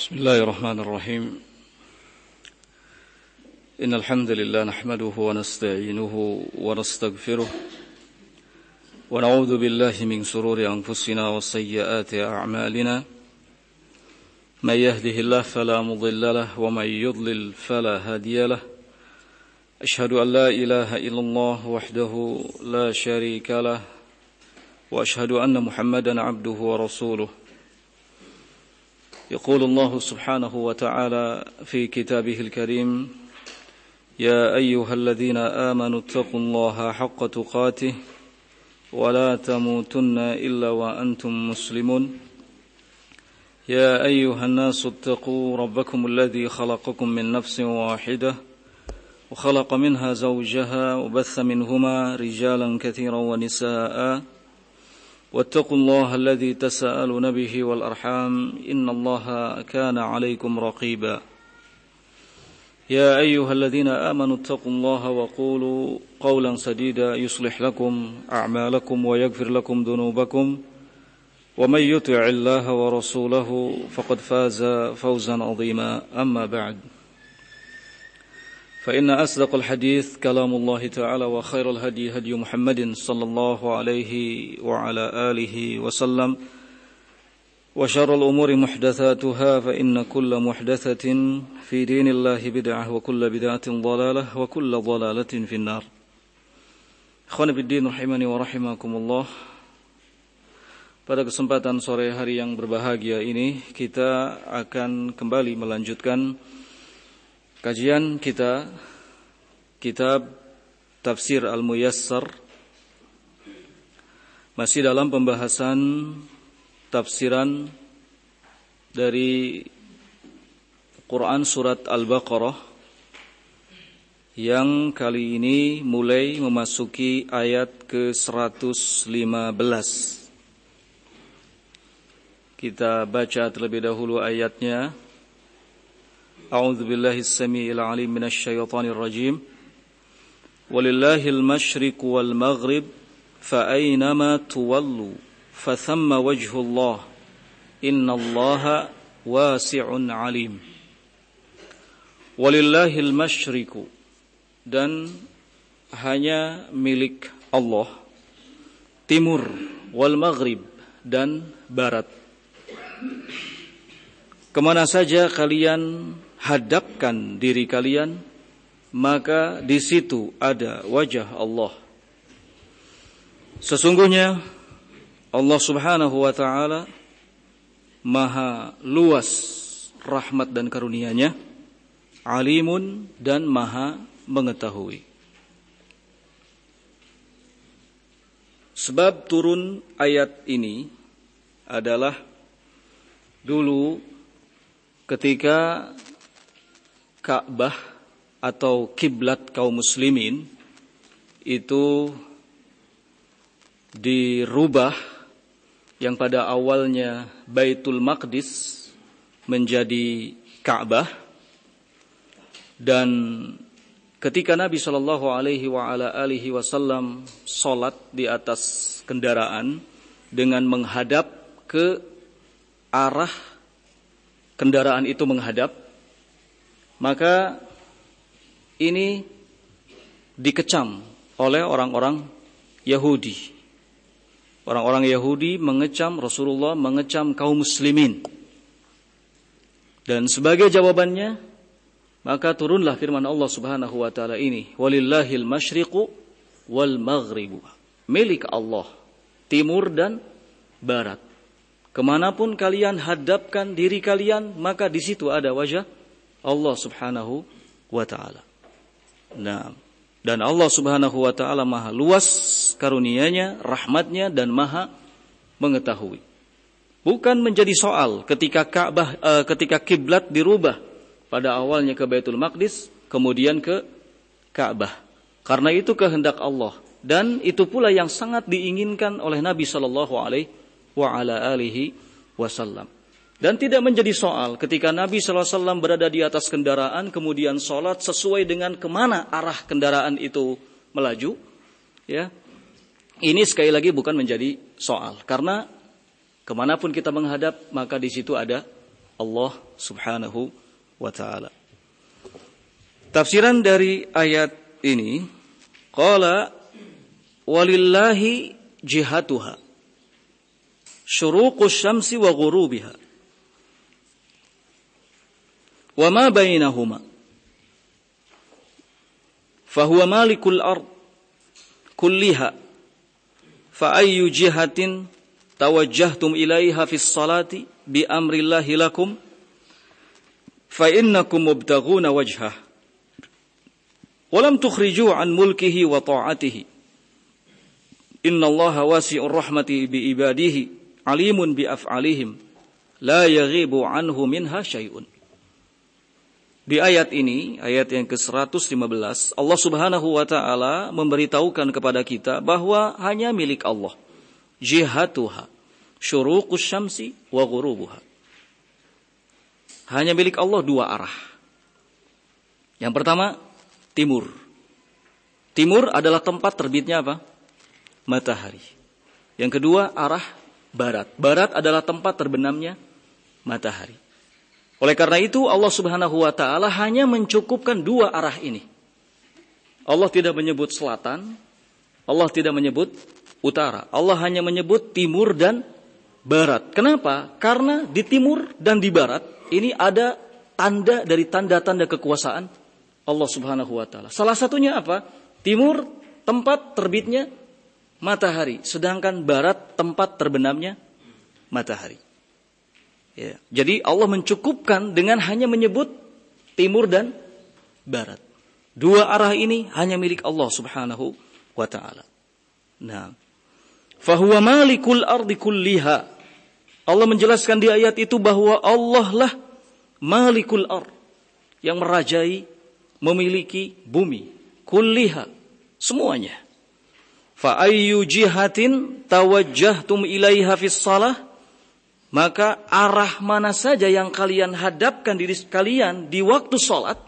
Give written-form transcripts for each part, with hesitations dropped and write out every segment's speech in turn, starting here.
بسم الله الرحمن الرحيم إن الحمد لله نحمده ونستعينه ونستغفره ونعوذ بالله من شرور أنفسنا وسيئات أعمالنا من يهده الله فلا مضل له ومن يضلل فلا هادي له أشهد أن لا إله إلا الله وحده لا شريك له وأشهد أن محمدا عبده ورسوله يقول الله سبحانه وتعالى في كتابه الكريم يا أيها الذين آمنوا اتقوا الله حق تقاته ولا تموتن إلا وأنتم مسلمون يا أيها الناس اتقوا ربكم الذي خلقكم من نفس واحدة وخلق منها زوجها وبث منهما رجالا كثيرا ونساء واتقوا الله الذي تساءلون به والأرحام إن الله كان عليكم رقيبا يا أيها الذين آمنوا اتقوا الله وقولوا قولا سديدا يصلح لكم أعمالكم ويغفر لكم ذنوبكم ومن يطع الله ورسوله فقد فاز فوزا عظيما أما بعد فإن أصدق الحديث كلام الله تعالى وخير الهدي هدي محمد صلى الله عليه وعلى آله وسلم وشر الأمور محدثاتها فإن كل محدثة في دين الله بدعة وكل بدعة ضلالة وكل ضلالة في النار Ikhwan fillah rahimani wa rahimakumullah. Pada kesempatan sore hari yang berbahagia ini kita akan kembali melanjutkan kajian kita kitab Tafsir Al-Muyassar, masih dalam pembahasan tafsiran dari Quran surat Al-Baqarah yang kali ini mulai memasuki ayat ke-115. Kita baca terlebih dahulu ayatnya. أعوذ بالله السميع العليم من الشيطان الرجيم ولله المشرق والمغرب فأينما تولوا فثم وجه الله إن الله واسع عليم ولله المشرق dan hanya milik Allah timur wal maghrib dan barat. Kemana saja kalian hadapkan diri kalian, maka di situ ada wajah Allah. Sesungguhnya Allah Subhanahu wa taala maha luas rahmat dan karunia-Nya, alimun dan maha mengetahui. Sebab turun ayat ini adalah dulu ketika Ka'bah atau kiblat kaum muslimin itu dirubah, yang pada awalnya Baitul Maqdis menjadi Ka'bah, dan ketika Nabi sallallahu alaihi wasallam salat di atas kendaraan dengan menghadap ke arah kendaraan itu menghadap, maka ini dikecam oleh orang-orang Yahudi. Orang-orang Yahudi mengecam Rasulullah, mengecam kaum muslimin. Dan sebagai jawabannya, maka turunlah firman Allah Subhanahu wa taala ini, walillahil masyriqu wal maghribu. Milik Allah timur dan barat. Kemanapun kalian hadapkan diri kalian, maka di situ ada wajah Allah Subhanahu wa ta'ala. Nah, dan Allah Subhanahu wa ta'ala maha luas karunia-Nya, rahmat-Nya, dan maha mengetahui. Bukan menjadi soal ketika ketika kiblat dirubah pada awalnya ke Baitul Maqdis, kemudian ke Ka'bah. Karena itu kehendak Allah, dan itu pula yang sangat diinginkan oleh Nabi sallallahu alaihi wasallam. Dan tidak menjadi soal ketika Nabi SAW berada di atas kendaraan, kemudian sholat sesuai dengan kemana arah kendaraan itu melaju. Ya, ini sekali lagi bukan menjadi soal, karena kemanapun kita menghadap, maka di situ ada Allah Subhanahu wa ta'ala. Tafsiran dari ayat ini, qala walillahi jihatuha syuruqus syamsi wa ghurubiha wa ma bainahuma fahuwa malikul ard kulliha fa ayyu jihatin tawajjahtum ilaiha fis salati bi amrillahi lakum fa innakum mubtaghuna wajhah wa lam tukhriju an mulkihi wa ta'atihi innallaha wasi'ur rahmati bi ibadihi alimun bi af'alihim la yaghibu anhu minha syai'un. Di ayat ini, ayat yang ke-115, Allah Subhanahu wa taala memberitahukan kepada kita bahwa hanya milik Allah jihatuha syuruqus syamsi wa ghurubuha. Hanya milik Allah dua arah. Yang pertama, timur. Timur adalah tempat terbitnya apa? Matahari. Yang kedua, arah barat. Barat adalah tempat terbenamnya matahari. Oleh karena itu, Allah Subhanahu wa taala hanya mencukupkan dua arah ini. Allah tidak menyebut selatan, Allah tidak menyebut utara. Allah hanya menyebut timur dan barat. Kenapa? Karena di timur dan di barat ini ada tanda dari tanda-tanda kekuasaan Allah Subhanahu wa taala. Salah satunya apa? Timur tempat terbitnya matahari, sedangkan barat tempat terbenamnya matahari. Ya. Jadi Allah mencukupkan dengan hanya menyebut timur dan barat. Dua arah ini hanya milik Allah Subhanahu wa taala. Nah, fahuwa malikul ardi kulliha. Allah menjelaskan di ayat itu bahwa Allah lah malikul ard, yang merajai, memiliki bumi, kulliha, semuanya. Fa ayyu jihatin tawajjahtum ilaiha fis shalah, maka arah mana saja yang kalian hadapkan diri kalian di waktu salat,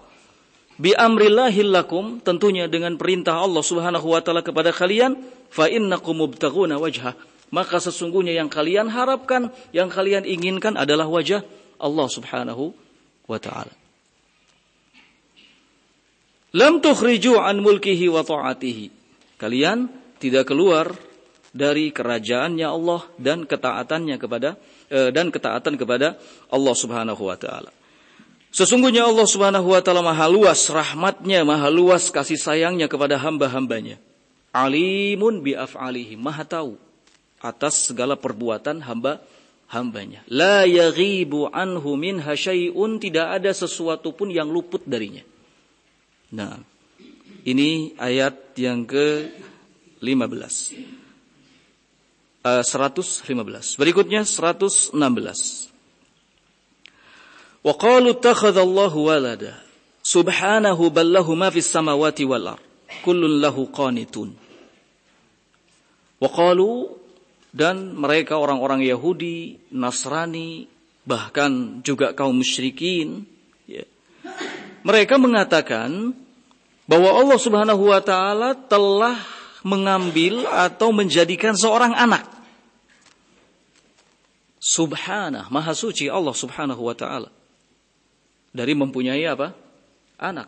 bi amrillahi lakum, tentunya dengan perintah Allah Subhanahu wa taala kepada kalian, fa innakum mubtaghuna wajhah, maka sesungguhnya yang kalian harapkan, yang kalian inginkan adalah wajah Allah Subhanahu wa taala. Lam tukhriju an mulkihi wa ta'atihi. Kalian tidak keluar dari kerajaannya Allah dan ketaatannya kepada ketaatan kepada Allah Subhanahu wa taala. Sesungguhnya Allah Subhanahu wa taala maha luas rahmatnya, maha luas kasih sayangnya kepada hamba-hambanya. Alimun bi af'alihi, maha tahu atas segala perbuatan hamba-hambanya. La yaghibu anhu minha syai'un, tidak ada sesuatu pun yang luput darinya. Nah, ini ayat yang ke-15. 115. Berikutnya 116. Wa qalu ittakhadallahu walada subhanahu bal lahu ma fis samawati wal ard kullun lahu qanitun. Wa qalu, dan mereka orang-orang Yahudi, Nasrani, bahkan juga kaum musyrikin, ya, mereka mengatakan bahwa Allah Subhanahu wa taala telah mengambil atau menjadikan seorang anak. Subhanah, maha suci Allah Subhanahu wa taala dari mempunyai apa? Anak.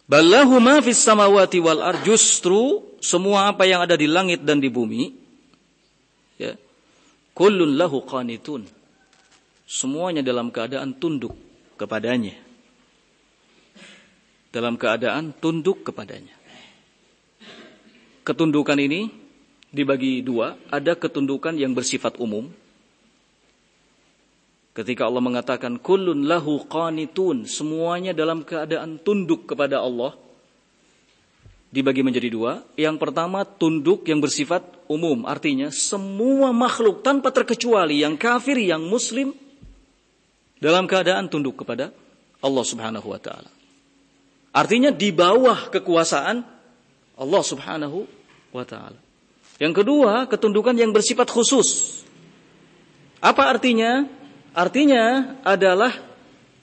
Ballahu ma fis samawati wal ard, justru semua apa yang ada di langit dan di bumi, ya, kullun lahu qanitun, semuanya dalam keadaan tunduk kepadanya. Dalam keadaan tunduk kepadanya. Ketundukan ini dibagi dua. Ada ketundukan yang bersifat umum. Ketika Allah mengatakan kullun lahu qanitun, semuanya dalam keadaan tunduk kepada Allah, dibagi menjadi dua. Yang pertama, tunduk yang bersifat umum, artinya semua makhluk tanpa terkecuali, yang kafir, yang muslim, dalam keadaan tunduk kepada Allah Subhanahu wa taala. Artinya di bawah kekuasaan Allah Subhanahu wa ta'ala. Yang kedua, ketundukan yang bersifat khusus. Apa artinya? Artinya adalah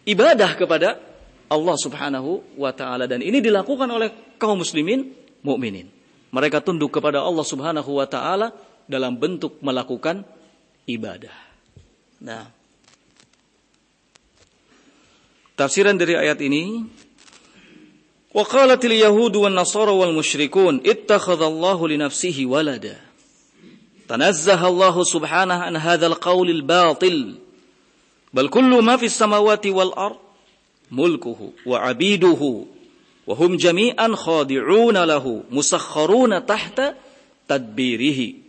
ibadah kepada Allah Subhanahu wa ta'ala. Dan ini dilakukan oleh kaum muslimin mukminin. Mereka tunduk kepada Allah Subhanahu wa ta'ala dalam bentuk melakukan ibadah. Nah, Tafsiran dari ayat ini, wa qalatil yahudu wan nasara wal musyrikun ittakhadallahu li nafsihi walada. Tanazzaha Allah subhanahu an hadzal qaulil batil. Bal kullu ma fis samawati wal ard mulkuhu wa 'abiduhu wa hum jami'an khadi'una lahu musakharuna tahta tadbirihi.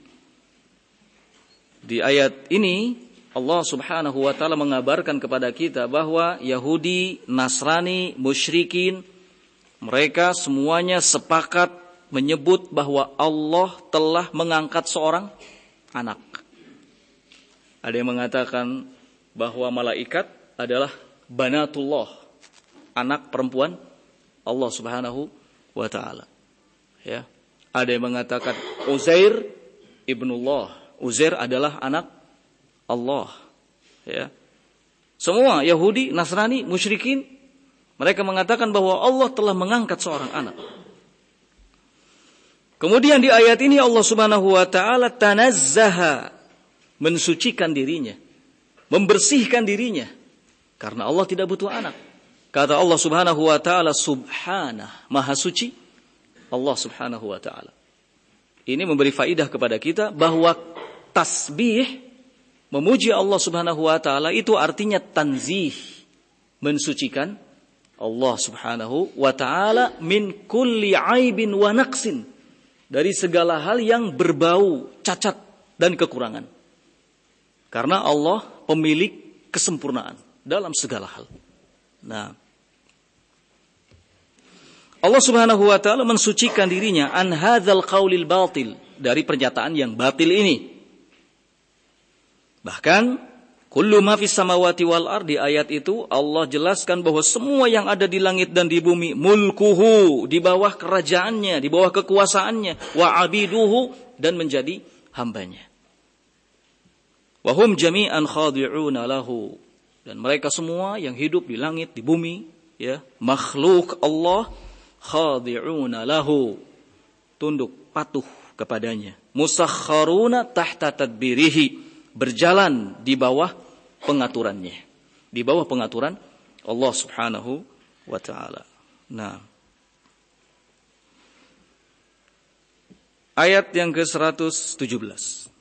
Di ayat ini Allah subhanahu wa ta'ala mengabarkan kepada kita bahwa Yahudi, Nasrani, musyrikin, mereka semuanya sepakat menyebut bahwa Allah telah mengangkat seorang anak. Ada yang mengatakan bahwa malaikat adalah banatullah, anak perempuan Allah subhanahu wa ta'ala. Ya. Ada yang mengatakan Uzair ibnullah, Uzair adalah anak Allah. Ya. Semua Yahudi, Nasrani, musyrikin, mereka mengatakan bahwa Allah telah mengangkat seorang anak. Kemudian di ayat ini Allah subhanahu wa ta'ala tanazzaha, mensucikan dirinya, membersihkan dirinya. Karena Allah tidak butuh anak. Kata Allah subhanahu wa ta'ala, subhanah, maha suci Allah subhanahu wa ta'ala. Ini memberi faidah kepada kita bahwa tasbih, memuji Allah subhanahu wa ta'ala, itu artinya tanzih, mensucikan Allah subhanahu wa ta'ala min kulli aibin wa naqsin, dari segala hal yang berbau cacat dan kekurangan. Karena Allah pemilik kesempurnaan dalam segala hal. Nah, Allah subhanahu wa ta'ala mensucikan dirinya an hadzal qaulil batil, dari pernyataan yang batil ini. Bahkan kullu ma fis samawati wal ardi, ayat itu Allah jelaskan bahwa semua yang ada di langit dan di bumi mulkuhu, di bawah kerajaannya, di bawah kekuasaannya, wa abiduhu, dan menjadi hambanya. Wa hum jami'an khadi'una lahu, dan mereka semua yang hidup di langit, di bumi, ya, makhluk Allah, khadi'una lahu, tunduk patuh kepadanya, musakharuna tahta tadbirihi, berjalan di bawah pengaturannya, di bawah pengaturan Allah subhanahu wa ta'ala. Nah, ayat yang ke-117,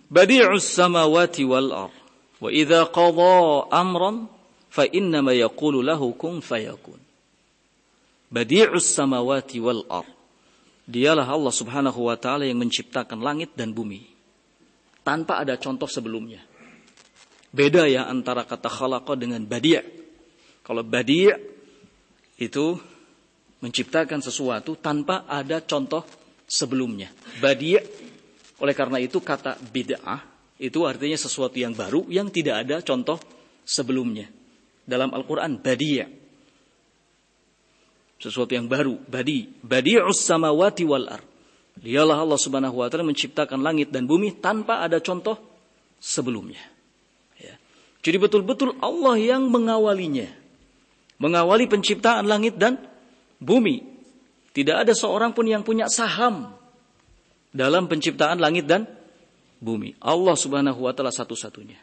Badi'us samawati wal ard wa idza qadha amran fa innama yaqulu lahu kun fayakun. Badi'us samawati wal ard, dialah Allah subhanahu wa ta'ala yang menciptakan langit dan bumi tanpa ada contoh sebelumnya. Beda ya antara kata khalaqa dengan badi'. Kalau badi' itu menciptakan sesuatu tanpa ada contoh sebelumnya. Badi', oleh karena itu kata bid'ah itu artinya sesuatu yang baru yang tidak ada contoh sebelumnya. Dalam Al-Quran badi', sesuatu yang baru, badi'us samawati wal ard. Dialah Allah subhanahu wa ta'ala menciptakan langit dan bumi tanpa ada contoh sebelumnya. Ya. Jadi betul-betul Allah yang mengawalinya. Mengawali penciptaan langit dan bumi. Tidak ada seorang pun yang punya saham dalam penciptaan langit dan bumi. Allah subhanahu wa ta'ala satu-satunya.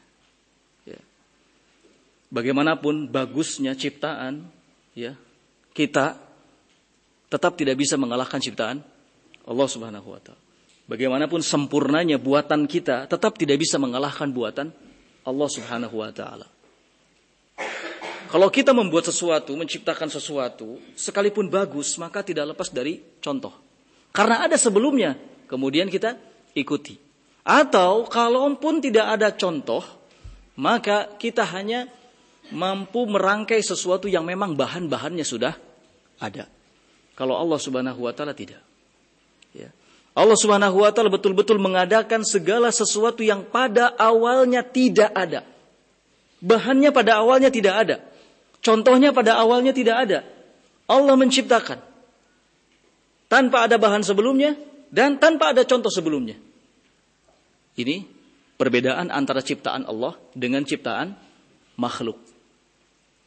Ya. Bagaimanapun bagusnya ciptaan, ya, kita tetap tidak bisa mengalahkan ciptaan Allah subhanahu wa ta'ala. Bagaimanapun sempurnanya buatan kita, tetap tidak bisa mengalahkan buatan Allah subhanahu wa ta'ala. Kalau kita membuat sesuatu, menciptakan sesuatu, sekalipun bagus, maka tidak lepas dari contoh. Karena ada sebelumnya, kemudian kita ikuti. Atau kalaupun tidak ada contoh, maka kita hanya mampu merangkai sesuatu yang memang bahan-bahannya sudah ada. Kalau Allah subhanahu wa ta'ala tidak. Ya. Allah subhanahu wa ta'ala betul-betul mengadakan segala sesuatu yang pada awalnya tidak ada. Bahannya pada awalnya tidak ada. Contohnya pada awalnya tidak ada. Allah menciptakan tanpa ada bahan sebelumnya dan tanpa ada contoh sebelumnya. Ini perbedaan antara ciptaan Allah dengan ciptaan makhluk.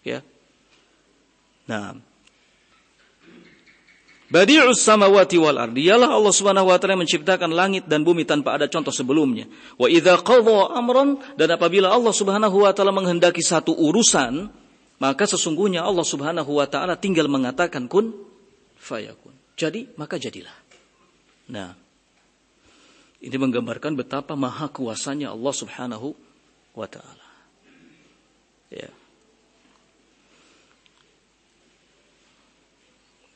Ya. Nah, Badi'us samawati wal ard, dialah Allah subhanahu wa ta'ala menciptakan langit dan bumi tanpa ada contoh sebelumnya. Wa idza qadha amran, dan apabila Allah subhanahu wa ta'ala menghendaki satu urusan, maka sesungguhnya Allah Subhanahu wa taala tinggal mengatakan kun fayakun. Jadi, maka jadilah. Nah, ini menggambarkan betapa maha kuasanya Allah Subhanahu wa taala. Ya.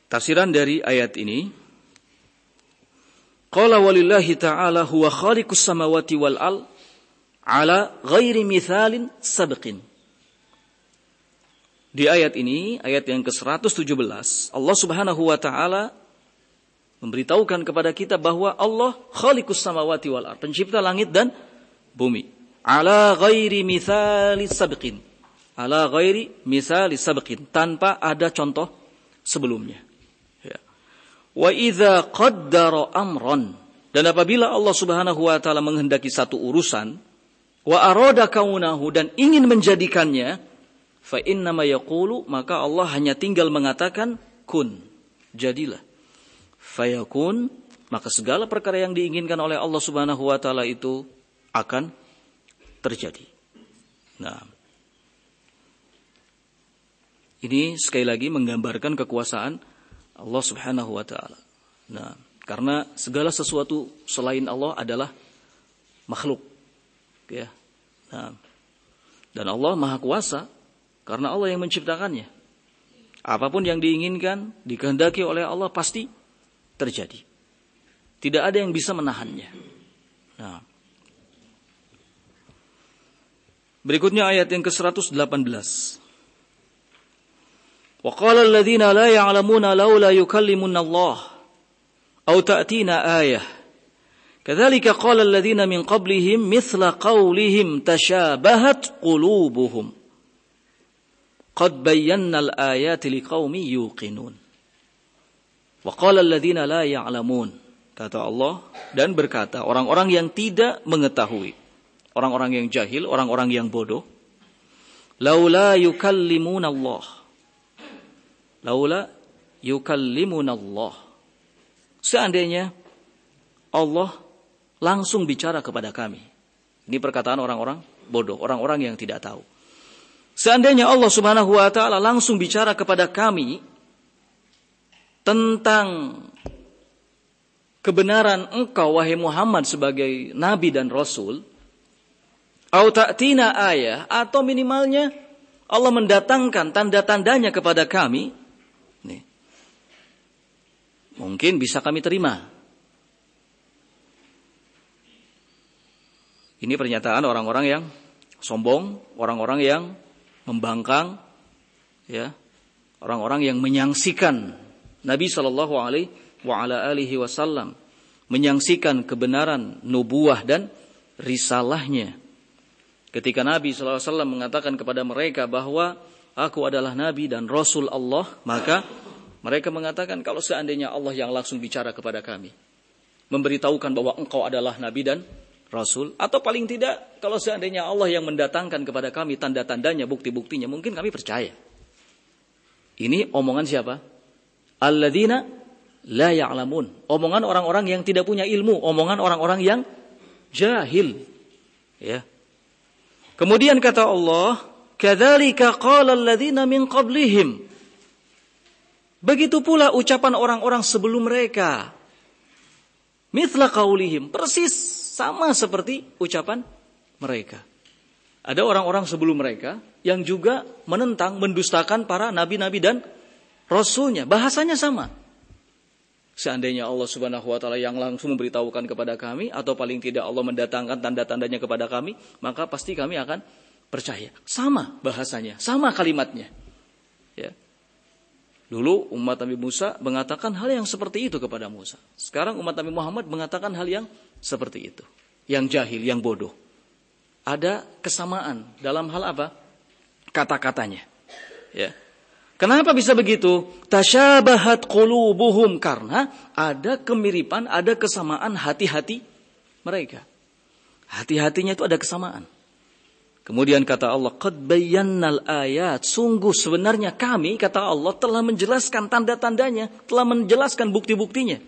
Tafsiran dari ayat ini, qala walillahi ta'ala huwa khaliqus samawati wal ard ala ghairi mithalin sabiqin. Di ayat ini, ayat yang ke-117, Allah Subhanahu wa taala memberitahukan kepada kita bahwa Allah khaliqus samawati wal ard, pencipta langit dan bumi. Ala ghairi mithalis sabiqin. Ala ghairi mithalis sabiqin, tanpa ada contoh sebelumnya. Ya. Wa idza qaddara amran, dan apabila Allah Subhanahu wa taala menghendaki satu urusan, wa arada kaunahu, dan ingin menjadikannya, fa innama yaqulu, maka Allah hanya tinggal mengatakan kun, jadilah. Fayakun, maka segala perkara yang diinginkan oleh Allah Subhanahu wa taala itu akan terjadi. Nah, ini sekali lagi menggambarkan kekuasaan Allah Subhanahu wa taala. Nah, karena segala sesuatu selain Allah adalah makhluk, ya. Nah, dan Allah Maha Kuasa karena Allah yang menciptakannya. Apapun yang diinginkan, dikehendaki oleh Allah pasti terjadi. Tidak ada yang bisa menahannya. Nah, berikutnya ayat yang ke-118. Wa qala alladhina la ya'lamuna laula yukallimuna Allah aw ta'tina ayah. Kadzalika qala alladhina min qablihim mithla qawlihim tashabahat qulubuhum. Qad bayyana al-ayati liqaumin yuqinun. Wa qala alladhina la ya'lamun, kata Allah, dan berkata orang-orang yang tidak mengetahui, orang-orang yang jahil, orang-orang yang bodoh, laula yukallimuna Allah, laula yukallimuna Allah, seandainya Allah langsung bicara kepada kami. Ini perkataan orang-orang bodoh, orang-orang yang tidak tahu. Seandainya Allah Subhanahu wa taala langsung bicara kepada kami tentang kebenaran engkau wahai Muhammad sebagai nabi dan rasul, au ta'tina ayah, atau minimalnya Allah mendatangkan tanda-tandanya kepada kami, nih, mungkin bisa kami terima. Ini pernyataan orang-orang yang sombong, orang-orang yang membangkang, ya, orang-orang yang menyangsikan Nabi sallallahu alaihi wa ala alihi wasallam, menyangsikan kebenaran nubuah dan risalahnya. Ketika Nabi sallallahu alaihi wasallam mengatakan kepada mereka bahwa aku adalah nabi dan rasul Allah, maka mereka mengatakan kalau seandainya Allah yang langsung bicara kepada kami, memberitahukan bahwa engkau adalah nabi dan rasul, atau paling tidak kalau seandainya Allah yang mendatangkan kepada kami tanda-tandanya, bukti-buktinya, mungkin kami percaya. Ini omongan siapa? Alladzina la ya'lamun. Omongan orang-orang yang tidak punya ilmu, omongan orang-orang yang jahil. Ya. Kemudian kata Allah, kadzalika qala alladzina min qablihim. Begitu pula ucapan orang-orang sebelum mereka. Mithla qaulihim, persis sama seperti ucapan mereka. Ada orang-orang sebelum mereka yang juga menentang, mendustakan para nabi-nabi dan rasulnya, bahasanya sama. Seandainya Allah Subhanahu wa taala yang langsung memberitahukan kepada kami, atau paling tidak Allah mendatangkan tanda-tandanya kepada kami, maka pasti kami akan percaya. Sama bahasanya, sama kalimatnya. Ya. Dulu umat Nabi Musa mengatakan hal yang seperti itu kepada Musa. Sekarang umat Nabi Muhammad mengatakan hal yang seperti itu. Yang jahil, yang bodoh. Ada kesamaan dalam hal apa? Kata-katanya. Ya. Kenapa bisa begitu? Tasyabahat qulubuhum, karena ada kemiripan, ada kesamaan hati-hati mereka. Hati-hatinya itu ada kesamaan. Kemudian kata Allah, qad bayyannal ayat, sungguh sebenarnya kami, kata Allah, telah menjelaskan tanda-tandanya, telah menjelaskan bukti-buktinya.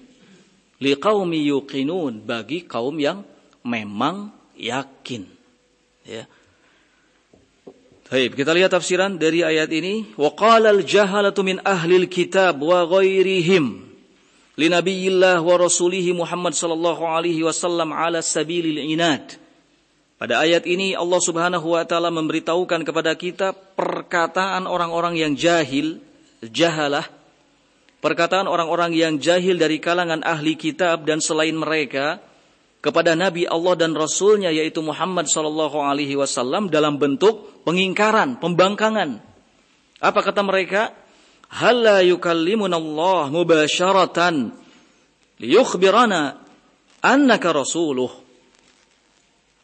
Liqaumi yuqinun, bagi kaum yang memang yakin. Ya. Baik, kita lihat tafsiran dari ayat ini. Wa qala al-jahalatu min ahlil kitab wa ghairihim li nabiyillah wa rasulihi Muhammad sallallahu alaihi wasallam ala sabilil inad. Pada ayat ini Allah Subhanahu wa taala memberitahukan kepada kita perkataan orang-orang yang jahalah, perkataan orang-orang yang jahil dari kalangan ahli kitab dan selain mereka kepada Nabi Allah dan Rasulnya yaitu Muhammad sallallahu alaihi wasallam dalam bentuk pengingkaran, pembangkangan. Apa kata mereka? Hal la yukallimunallah mubasyaratan liyukhbirana annaka rasuluh.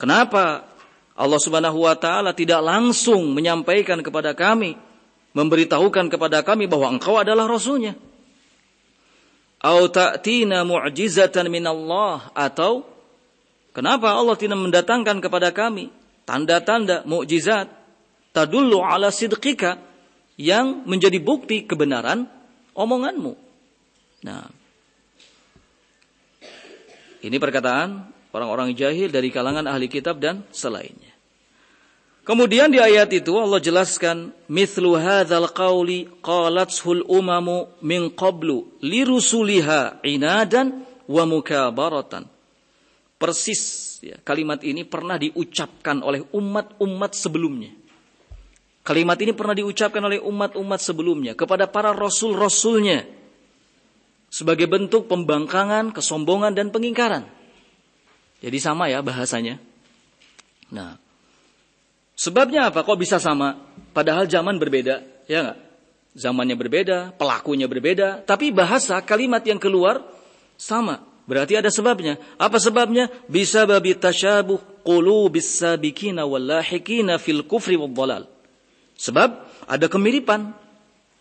Kenapa Allah Subhanahu wa taala tidak langsung menyampaikan kepada kami, memberitahukan kepada kami bahwa engkau adalah rasulnya? Au ta'tina mu'jizatan minallah, atau kenapa Allah tidak mendatangkan kepada kami tanda-tanda mukjizat tadullu ala sidqika yang menjadi bukti kebenaran omonganmu? Nah, ini perkataan orang-orang jahil dari kalangan ahli kitab dan selainnya. Kemudian di ayat itu Allah jelaskan mithlu hadzal qauli qalatshul umamu min qablu lirusuliha inadan wa mukabaratan. Persis ya, kalimat ini pernah diucapkan oleh umat-umat sebelumnya. Kalimat ini pernah diucapkan oleh umat-umat sebelumnya kepada para rasul-rasulnya sebagai bentuk pembangkangan, kesombongan dan pengingkaran. Jadi sama ya bahasanya. Nah, sebabnya apa? Kok bisa sama? Padahal zaman berbeda, ya enggak? Zamannya berbeda, pelakunya berbeda, tapi bahasa kalimat yang keluar sama. Berarti ada sebabnya. Apa sebabnya? Bisa babi tasyabuh qulubis sabiqina wal lahiqina fil kufri wad dhalal. Sebab ada kemiripan.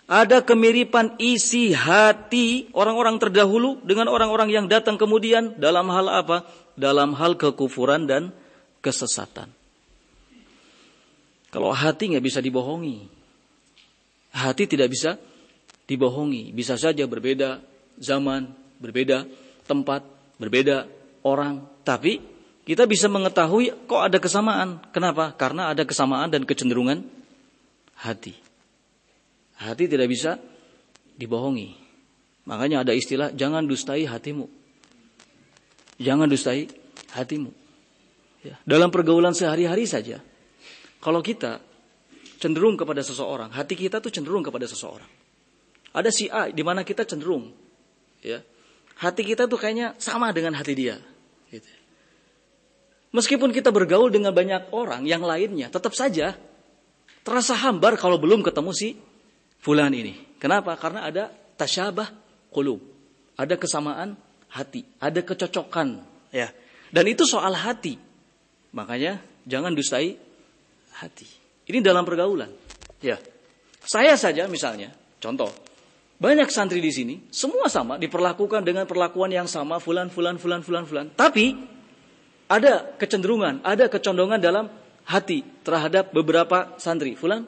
Ada kemiripan isi hati orang-orang terdahulu dengan orang-orang yang datang kemudian dalam hal apa? Dalam hal kekufuran dan kesesatan. Kalau hati nggak bisa dibohongi. Hati tidak bisa dibohongi. Bisa saja berbeda zaman, berbeda tempat, berbeda orang. Tapi kita bisa mengetahui kok ada kesamaan. Kenapa? Karena ada kesamaan dan kecenderungan hati. Hati tidak bisa dibohongi. Makanya ada istilah jangan dustai hatimu. Jangan dustai hatimu. Ya. Dalam pergaulan sehari-hari saja. Kalau kita cenderung kepada seseorang, hati kita tuh cenderung kepada seseorang. Ada si A di mana kita cenderung, ya, hati kita tuh kayaknya sama dengan hati dia. Gitu. Meskipun kita bergaul dengan banyak orang yang lainnya, tetap saja terasa hambar kalau belum ketemu si fulan ini. Kenapa? Karena ada tasyabah qulub, ada kesamaan hati, ada kecocokan. Ya. Dan itu soal hati. Makanya jangan dustai hati. Ini dalam pergaulan. Ya. Saya saja misalnya, contoh, banyak santri di sini, semua sama, diperlakukan dengan perlakuan yang sama, fulan. Tapi ada kecenderungan, ada kecondongan dalam hati terhadap beberapa santri, fulan.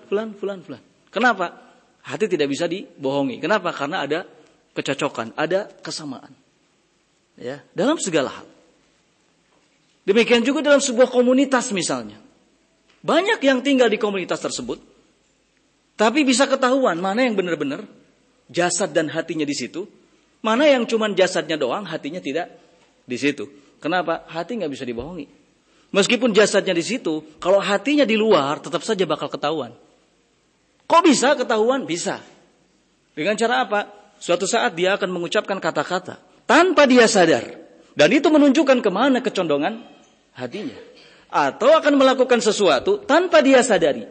Kenapa? Hati tidak bisa dibohongi. Kenapa? Karena ada kecocokan, ada kesamaan. Ya, dalam segala hal. Demikian juga dalam sebuah komunitas misalnya. Banyak yang tinggal di komunitas tersebut, tapi bisa ketahuan mana yang benar-benar jasad dan hatinya di situ, mana yang cuman jasadnya doang, hatinya tidak di situ. Kenapa? Hati nggak bisa dibohongi. Meskipun jasadnya di situ, kalau hatinya di luar, tetap saja bakal ketahuan. Kok bisa ketahuan? Bisa. Dengan cara apa? Suatu saat dia akan mengucapkan kata-kata tanpa dia sadar. Dan itu menunjukkan kemana kecondongan hatinya. Atau akan melakukan sesuatu tanpa dia sadari.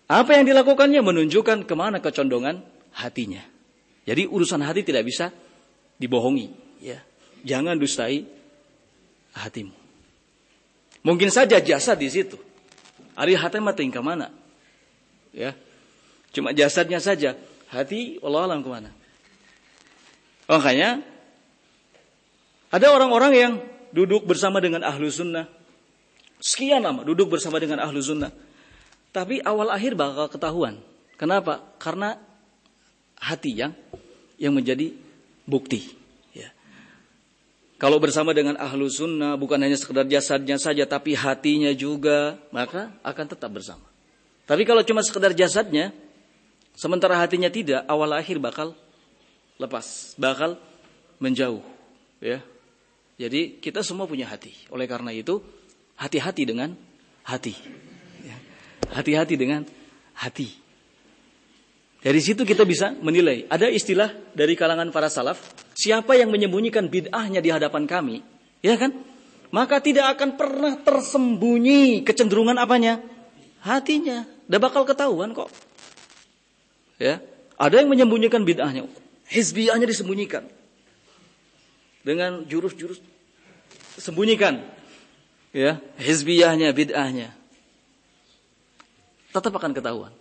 Apa yang dilakukannya menunjukkan kemana kecondongan hatinya. Jadi urusan hati tidak bisa dibohongi. Ya. Jangan dustai hatimu. Mungkin saja jasad di situ. Ari hati mah tingkah mana? Ya, cuma jasadnya saja, hati wallahu alam kemana. Makanya ada orang-orang yang duduk bersama dengan ahlu sunnah, sekian lama duduk bersama dengan ahlu sunnah, tapi awal akhir bakal ketahuan. Kenapa? Karena hati yang menjadi bukti. Ya. Kalau bersama dengan ahlu sunnah, bukan hanya sekedar jasadnya saja, tapi hatinya juga, maka akan tetap bersama. Tapi kalau cuma sekedar jasadnya, sementara hatinya tidak, awal akhir bakal lepas, bakal menjauh. Ya. Jadi kita semua punya hati. Oleh karena itu, hati-hati dengan hati. Ya. Hati-hati dengan hati. Dari situ kita bisa menilai. Ada istilah dari kalangan para salaf, siapa yang menyembunyikan bid'ahnya di hadapan kami, ya kan? Maka tidak akan pernah tersembunyi kecenderungan apanya? Hatinya. Udah bakal ketahuan kok. Ya. Ada yang menyembunyikan bid'ahnya, hizbiyahnya disembunyikan. Dengan jurus-jurus sembunyikan. Ya, hizbiyahnya, bid'ahnya. Tetap akan ketahuan.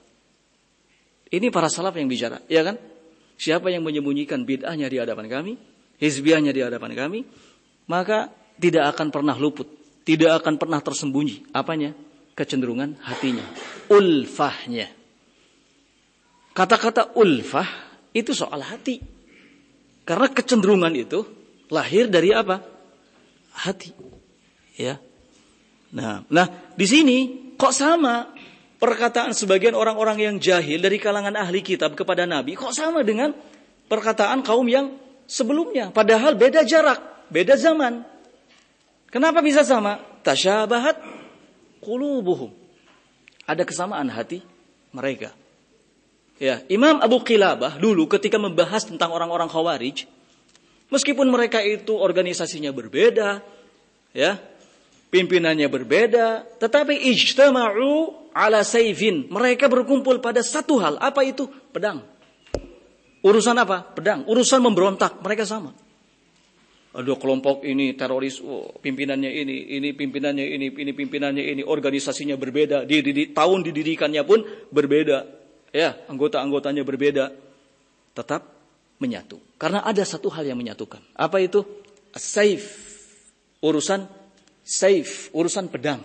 Ini para salaf yang bicara, ya kan? Siapa yang menyembunyikan bid'ahnya di hadapan kami, hizbiyahnya di hadapan kami, maka tidak akan pernah luput, tidak akan pernah tersembunyi apanya? Kecenderungan hatinya, ulfahnya. Kata-kata ulfah itu soal hati. Karena kecenderungan itu lahir dari apa? Hati. Ya. Nah, di sini kok sama perkataan sebagian orang-orang yang jahil dari kalangan ahli kitab kepada Nabi, kok sama dengan perkataan kaum yang sebelumnya? Padahal beda jarak, beda zaman. Kenapa bisa sama? Tasyabahat qulubuhum. Ada kesamaan hati mereka. Ya, Imam Abu Qilabah dulu ketika membahas tentang orang-orang Khawarij, meskipun mereka itu organisasinya berbeda, ya, pimpinannya berbeda, tetapi ijtama'u ala sayfin. Mereka berkumpul pada satu hal. Apa itu? Pedang. Urusan apa? Pedang. Urusan memberontak. Mereka sama. Ada kelompok ini teroris, pimpinannya ini pimpinannya ini pimpinannya ini, organisasinya berbeda. Tahun didirikannya pun berbeda. Ya, anggota-anggotanya berbeda. Tetap menyatu. Karena ada satu hal yang menyatukan. Apa itu? As-saif. Urusan saif, urusan pedang.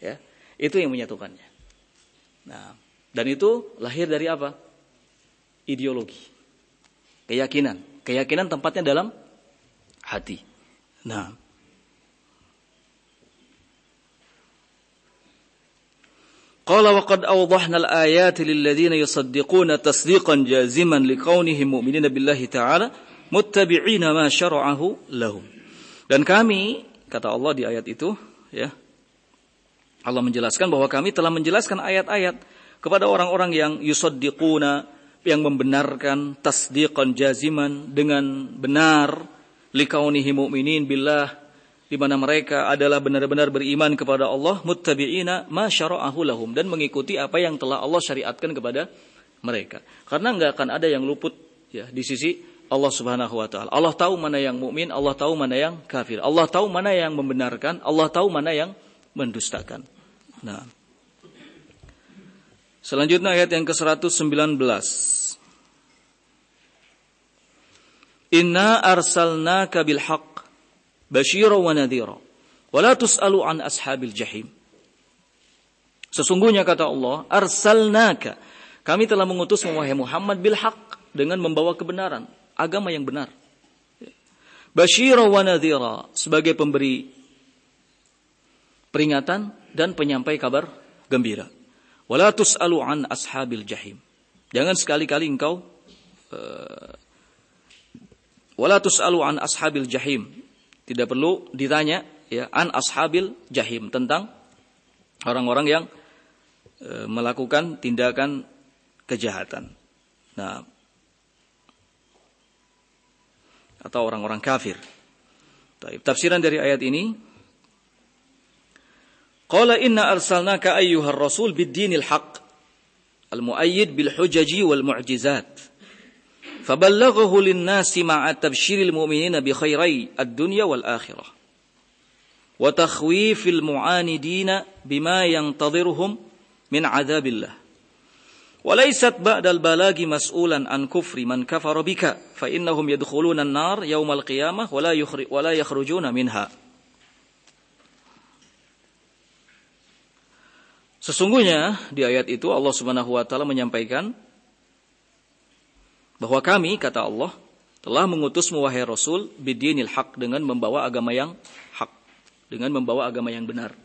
Ya, itu yang menyatukannya. Nah, dan itu lahir dari apa? Ideologi. Keyakinan. Keyakinan tempatnya dalam hati. Nah, qala wa qad awdahna al-ayati lil ladzina yusaddiquna tasdiqan jaziman liqaunihim mu'minina billahi ta'ala muttabi'ina ma syara'ahu lahum. Dan kami, kata Allah di ayat itu, ya, Allah menjelaskan bahwa kami telah menjelaskan ayat-ayat kepada orang-orang yang yusaddiquna, yang membenarkan, tasdiqan jaziman, dengan benar, likaunihi mu'minin billah, di mana mereka adalah benar-benar beriman kepada Allah, muttabi'ina ma syara'ahu lahum, dan mengikuti apa yang telah Allah syariatkan kepada mereka. Karena enggak akan ada yang luput, ya, di sisi Allah Subhanahu wa taala. Allah tahu mana yang mukmin, Allah tahu mana yang kafir. Allah tahu mana yang membenarkan, Allah tahu mana yang mendustakan. Nah. Selanjutnya ayat yang ke-119. Inna arsalnaka bil haqq basyira wa nadhira wa la tus'alu an ashabil jahim. Sesungguhnya kata Allah, arsalnaka, kami telah mengutus wahai Muhammad bil haqq, dengan membawa kebenaran, agama yang benar. Basyira wa nadhira, sebagai pemberi peringatan dan penyampai kabar gembira. Wala tus'alu an ashabil jahim. Jangan sekali-kali engkau wala tus'alu an ashabil jahim. Tidak perlu ditanya, ya, an ashabil jahim, tentang orang-orang yang melakukan tindakan kejahatan. Nah, atau orang-orang kafir. Tafsiran dari ayat ini, qala inna arsalnaka ayyuhar rasul bid-dinil haqq al-mu'ayyid bil hujaji wal mu'jizat faballaghahu lin-nasi ma'a tabsyiril mu'minina bi khairai ad-dunya wal akhirah wa takhwifil mu'anidina bima yantadhiruhum min 'adzabillah. وليست بعد البلاغ مسؤولا عن كفر من كفر بك فإنهم يدخلون النار يوم القيامة ولا يخرجون منها. Sesungguhnya di ayat itu Allah Subhanahu wa taala menyampaikan bahwa kami, kata Allah, telah mengutusmu wahai Rasul bidinil haq, dengan membawa agama yang hak, dengan membawa agama yang benar.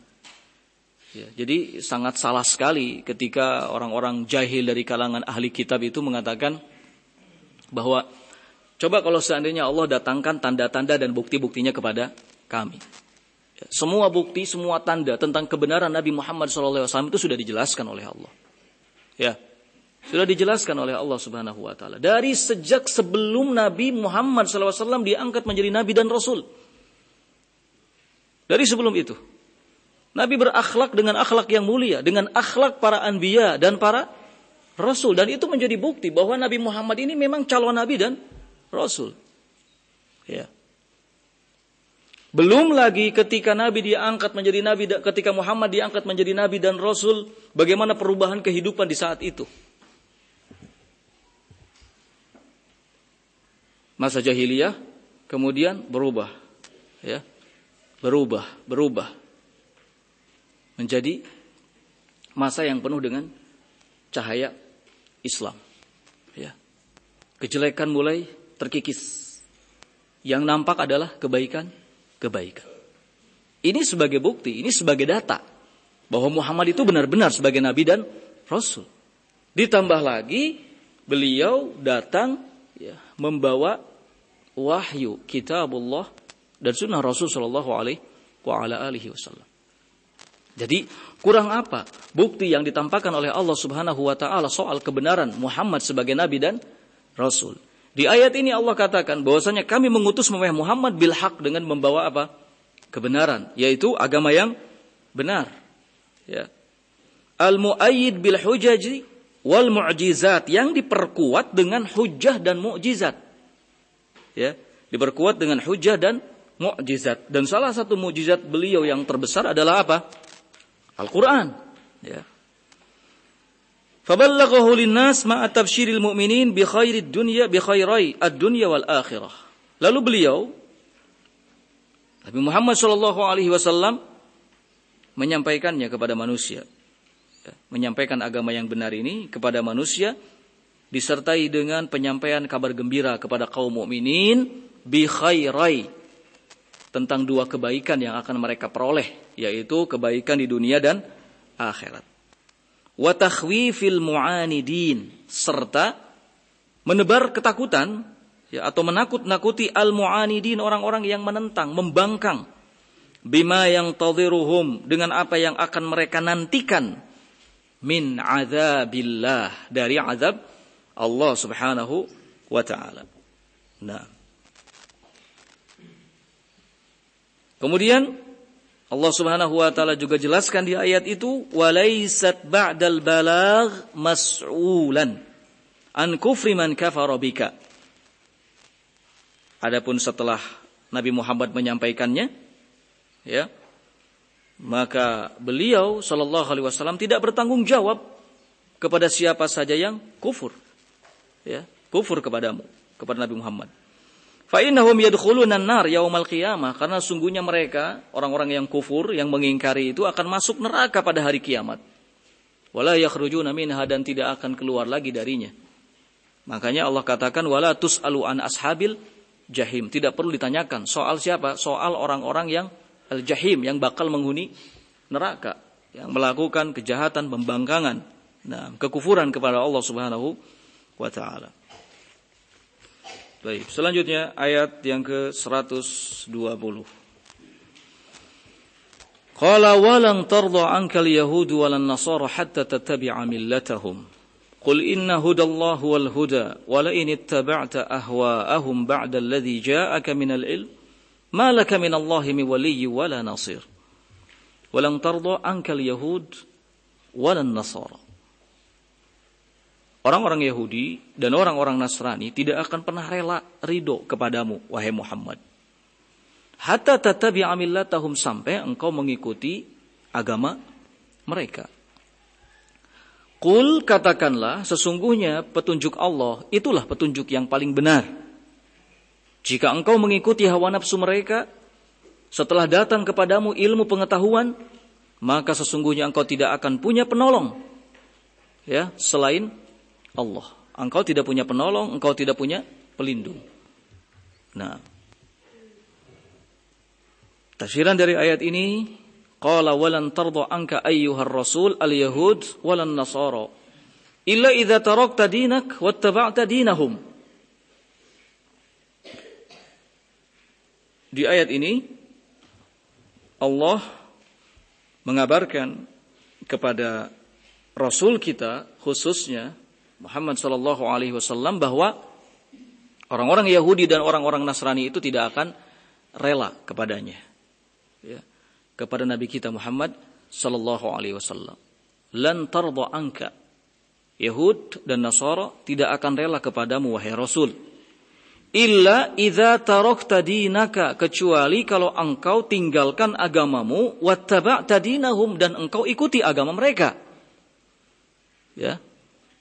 Ya, jadi sangat salah sekali ketika orang-orang jahil dari kalangan ahli kitab itu mengatakan bahwa coba kalau seandainya Allah datangkan tanda-tanda dan bukti-buktinya kepada kami. Ya, semua bukti, semua tanda tentang kebenaran Nabi Muhammad SAW itu sudah dijelaskan oleh Allah. Ya, sudah dijelaskan oleh Allah Subhanahu wa taala. Dari sejak sebelum Nabi Muhammad SAW diangkat menjadi nabi dan rasul. Dari sebelum itu. Nabi berakhlak dengan akhlak yang mulia, dengan akhlak para anbiya dan para rasul, dan itu menjadi bukti bahwa Nabi Muhammad ini memang calon nabi dan rasul. Ya. Belum lagi ketika Nabi diangkat menjadi nabi, ketika Muhammad diangkat menjadi nabi dan rasul, bagaimana perubahan kehidupan di saat itu. Masa jahiliyah kemudian berubah, ya, berubah menjadi masa yang penuh dengan cahaya Islam. Ya. Kejelekan mulai terkikis. Yang nampak adalah kebaikan. Ini sebagai bukti, ini sebagai data bahwa Muhammad itu benar-benar sebagai nabi dan rasul. Ditambah lagi beliau datang, ya, membawa wahyu kitabullah dan sunnah Rasul sallallahu alaihi wasallam. Jadi kurang apa bukti yang ditampakkan oleh Allah Subhanahu wa taala soal kebenaran Muhammad sebagai nabi dan rasul. Di ayat ini Allah katakan bahwasanya kami mengutus Muhammad bil haq, dengan membawa apa? Kebenaran, yaitu agama yang benar. Ya. Al-muayyid bil hujaji wal mu'jizat, yang diperkuat dengan hujjah dan mukjizat. Ya, diperkuat dengan hujjah dan mukjizat. Dan salah satu mukjizat beliau yang terbesar adalah apa? Al-Quran. Ya. Faballaghahu linnas ma'a tabsyiril mu'minin bi khairid dunya bi khairai ad-dunya wal akhirah. Lalu beliau Nabi Muhammad sallallahu alaihi wasallam menyampaikannya kepada manusia. Ya, menyampaikan agama yang benar ini kepada manusia disertai dengan penyampaian kabar gembira kepada kaum mukminin bi khairai, tentang dua kebaikan yang akan mereka peroleh, yaitu kebaikan di dunia dan akhirat. Wa takhwifil mu'anidin, serta menebar ketakutan, ya, atau menakut-nakuti al-mu'anidin, orang-orang yang menentang, membangkang, bima yang tadhiruhum, dengan apa yang akan mereka nantikan, min azabillah, dari azab Allah Subhanahu wa ta'ala. Nah, kemudian Allah Subhanahu wa ta'ala juga jelaskan di ayat itu, walaysat ba'dal balagh mas'ulan an kufri man kafara bika. Adapun setelah Nabi Muhammad menyampaikannya, ya, maka beliau sallallahu alaihi wasallam tidak bertanggung jawab kepada siapa saja yang kufur. Ya, kufur kepadamu, kepada Nabi Muhammad. Fa innahum yadkhuluna an-nar yaumal qiyamah, karena sungguhnya mereka, orang-orang yang kufur, yang mengingkari itu akan masuk neraka pada hari kiamat. Wala yakhrujuna minha, dan tidak akan keluar lagi darinya. Makanya Allah katakan wala tus'alu an ashabil jahim, tidak perlu ditanyakan soal siapa? Soal orang-orang yang al-jahim, yang bakal menghuni neraka, yang melakukan kejahatan, pembangkangan, nah, kekufuran kepada Allah Subhanahu wa ta'ala. Baik, selanjutnya ayat yang ke-120. Qala walan tarda ankal yahudu walan nasara hatta tattabi'a millatahum. Qul inna hudallahi wal huda wa la in ittaba'ta ahwa'ahum ba'da alladhi ja'aka minal ilm ma laka minallahi min waliyyin wala nasir. Walan tarda ankal yahud walan nasara. Orang-orang Yahudi dan orang-orang Nasrani tidak akan pernah rela ridho kepadamu, wahai Muhammad. Hatta tattabi'a millatahum, sampai engkau mengikuti agama mereka. Qul, katakanlah, sesungguhnya petunjuk Allah itulah petunjuk yang paling benar. Jika engkau mengikuti hawa nafsu mereka, setelah datang kepadamu ilmu pengetahuan, maka sesungguhnya engkau tidak akan punya penolong, ya, selain Allah. Engkau tidak punya penolong, engkau tidak punya pelindung. Nah, tafsiran dari ayat ini, qala walan tarda anka ayyuhar rasul al-yahud walan nasara illa idza tarakta dinak wattaba'ta dinahum. Di ayat ini Allah mengabarkan kepada Rasul kita, khususnya Muhammad sallallahu alaihi wasallam, bahwa orang-orang Yahudi dan orang-orang Nasrani itu tidak akan rela kepadanya, ya, kepada Nabi kita Muhammad sallallahu alaihi wasallam. Lan tarda anka, Yahud dan Nasara tidak akan rela kepadamu wahai Rasul, illa idza tarakta dinaka, kecuali kalau engkau tinggalkan agamamu, wattaba'ta dinahum, dan engkau ikuti agama mereka. Ya.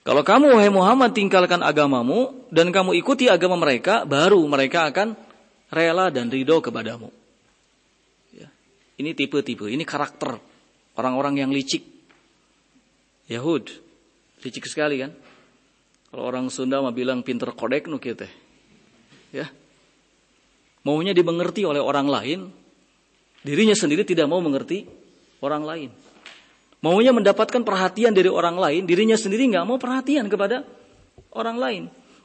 Kalau kamu wahai Muhammad tinggalkan agamamu dan kamu ikuti agama mereka, baru mereka akan rela dan ridho kepadamu. Ya. Ini tipe-tipe, ini karakter orang-orang yang licik. Yahud, licik sekali kan? Kalau orang Sunda mah bilang pinter kodek nu kieu teh. Ya. Maunya dimengerti oleh orang lain, dirinya sendiri tidak mau mengerti orang lain. Maunya mendapatkan perhatian dari orang lain, dirinya sendiri nggak mau perhatian kepada orang lain.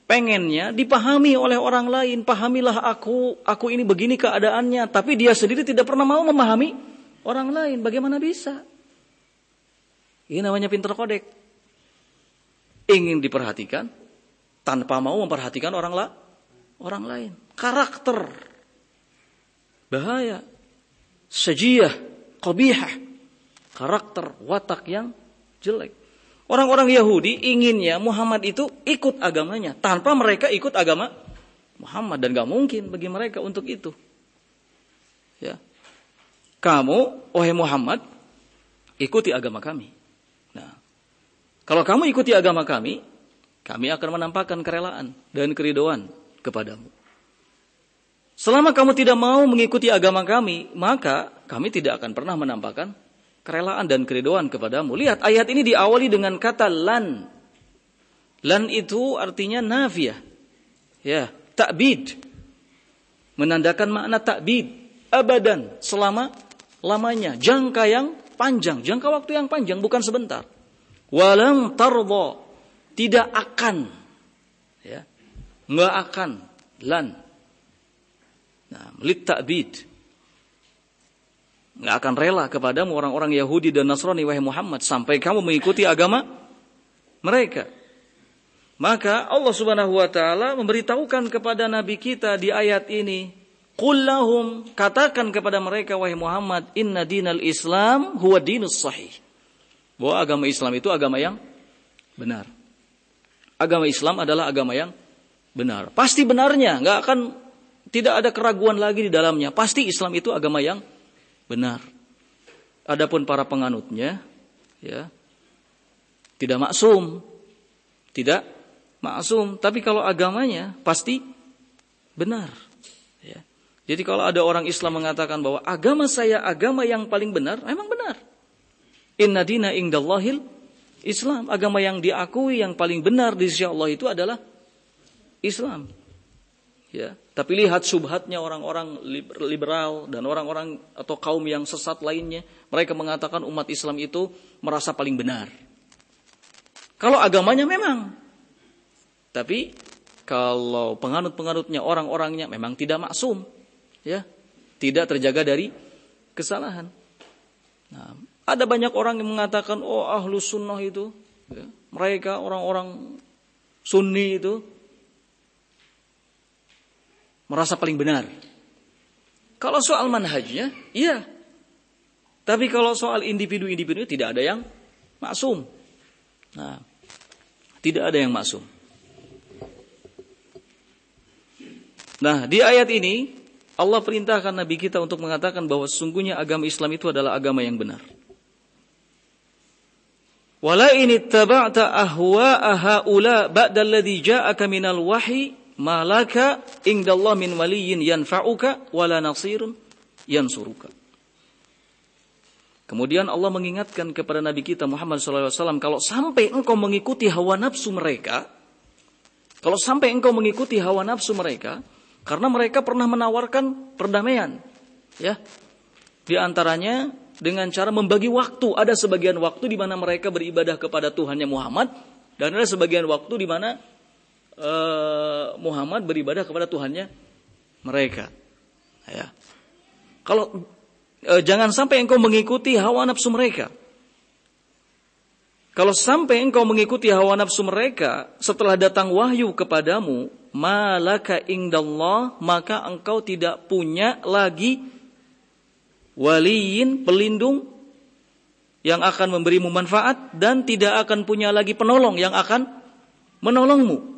Pengennya dipahami oleh orang lain, pahamilah aku ini begini keadaannya, tapi dia sendiri tidak pernah mau memahami orang lain. Bagaimana bisa? Ini namanya pinter kodek. Ingin diperhatikan tanpa mau memperhatikan orang lain. Karakter bahaya, sajiyah, qabihah. Karakter, watak yang jelek. Orang-orang Yahudi inginnya Muhammad itu ikut agamanya, tanpa mereka ikut agama Muhammad, dan gak mungkin bagi mereka untuk itu. Ya, kamu, wahai Muhammad, ikuti agama kami. Nah, kalau kamu ikuti agama kami akan menampakkan kerelaan dan keridhaan kepadamu. Selama kamu tidak mau mengikuti agama kami, maka kami tidak akan pernah menampakkan kerelaan dan keridhaan kepadamu. Lihat, ayat ini diawali dengan kata lan. Lan itu artinya nafiyah. Ya, ta'bid. Menandakan makna ta'bid. Abadan, selama-lamanya. Jangka yang panjang, jangka waktu yang panjang, bukan sebentar. Walam tarda, tidak akan. Ya, enggak akan. Lan. Nah, lit ta'bid. Nggak akan rela kepadamu orang-orang Yahudi dan Nasrani wahai Muhammad sampai kamu mengikuti agama mereka. Maka Allah Subhanahu wa taala memberitahukan kepada nabi kita di ayat ini, qul lahum, katakan kepada mereka wahai Muhammad, inna dinal Islam huwa dinus sahih. Bahwa agama Islam itu agama yang benar. Agama Islam adalah agama yang benar. Pasti benarnya, tidak ada keraguan lagi di dalamnya. Pasti Islam itu agama yang benar. Adapun para penganutnya, ya, tidak maksum, tapi kalau agamanya pasti benar. Ya. Jadi kalau ada orang Islam mengatakan bahwa agama saya agama yang paling benar, memang benar. Inna dina indallahil Islam, agama yang diakui yang paling benar di sisi Allah itu adalah Islam. Ya, tapi lihat subhatnya orang-orang liberal dan orang-orang atau kaum yang sesat lainnya. Mereka mengatakan umat Islam itu merasa paling benar. Kalau agamanya memang. Tapi kalau penganut-penganutnya, orang-orangnya memang tidak maksum. Ya, tidak terjaga dari kesalahan. Nah, ada banyak orang yang mengatakan, oh ahlus sunnah itu, ya, mereka orang-orang sunni itu merasa paling benar. Kalau soal manhajnya, iya. Tapi kalau soal individu-individu tidak ada yang maksum. Nah, tidak ada yang maksum. Nah, di ayat ini Allah perintahkan Nabi kita untuk mengatakan bahwa sesungguhnya agama Islam itu adalah agama yang benar. Wala in ittaba'ta ahwa'a haula ba'da alladhi ja'aka minal wahyi malaka indallah min waliyyin yanfa'uka wala nasirun yansuruka. Kemudian Allah mengingatkan kepada Nabi kita Muhammad SAW, kalau sampai engkau mengikuti hawa nafsu mereka, Karena mereka pernah menawarkan perdamaian, ya. Di antaranya dengan cara membagi waktu. Ada sebagian waktu di mana mereka beribadah kepada Tuhannya Muhammad, dan ada sebagian waktu di mana Muhammad beribadah kepada Tuhannya mereka. Ya. Kalau jangan sampai engkau mengikuti hawa nafsu mereka. Kalau sampai engkau mengikuti hawa nafsu mereka setelah datang wahyu kepadamu, malaka indallah, maka engkau tidak punya lagi waliyin, pelindung yang akan memberimu manfaat, dan tidak akan punya lagi penolong yang akan menolongmu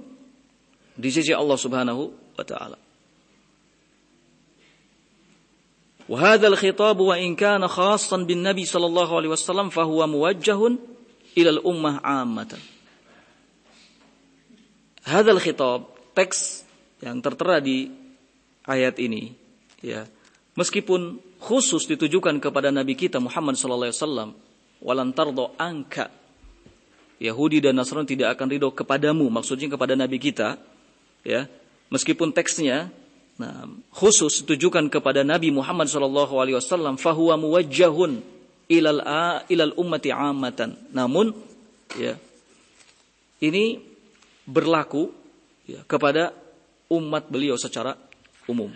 di sisi Allah Subhanahu wa taala. Wa hadzal khitab wa in kana khassan bin Nabi sallallahu alaihi wasallam fa huwa muwajjahun ila al-ummah 'ammatan. Hadzal khitab, teks yang tertera di ayat ini, ya, meskipun khusus ditujukan kepada Nabi kita Muhammad sallallahu alaihi wasallam, walan tardo anka, Yahudi dan Nasrani tidak akan ridho kepadamu, maksudnya kepada Nabi kita, ya. Meskipun teksnya khusus ditujukan kepada Nabi Muhammad sallallahu alaihi wasallam, fahuwa muwajjahun ilal ummati 'ammatan. Namun, ya, ini berlaku, ya, kepada umat beliau secara umum,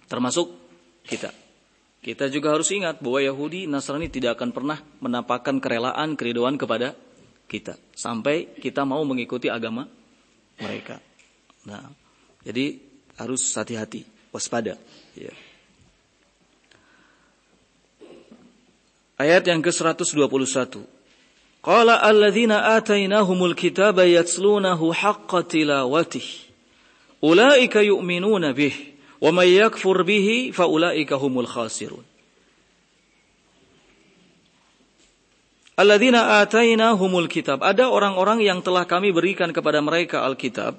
termasuk kita. Kita juga harus ingat bahwa Yahudi, Nasrani tidak akan pernah menampakkan kerelaan, keridhaan kepada kita sampai kita mau mengikuti agama mereka. Nah, jadi harus hati-hati, waspada. Ya. Ayat yang ke-121. Qala alladzina atainahumul kitaba yatslunahu haqqa tilawatihi. Ulaika yu'minuna bihi. Wa may yakfur bihi fa ulaika humul khasirun. Alladzina atainahumul kitab. Ada orang-orang yang telah kami berikan kepada mereka Alkitab.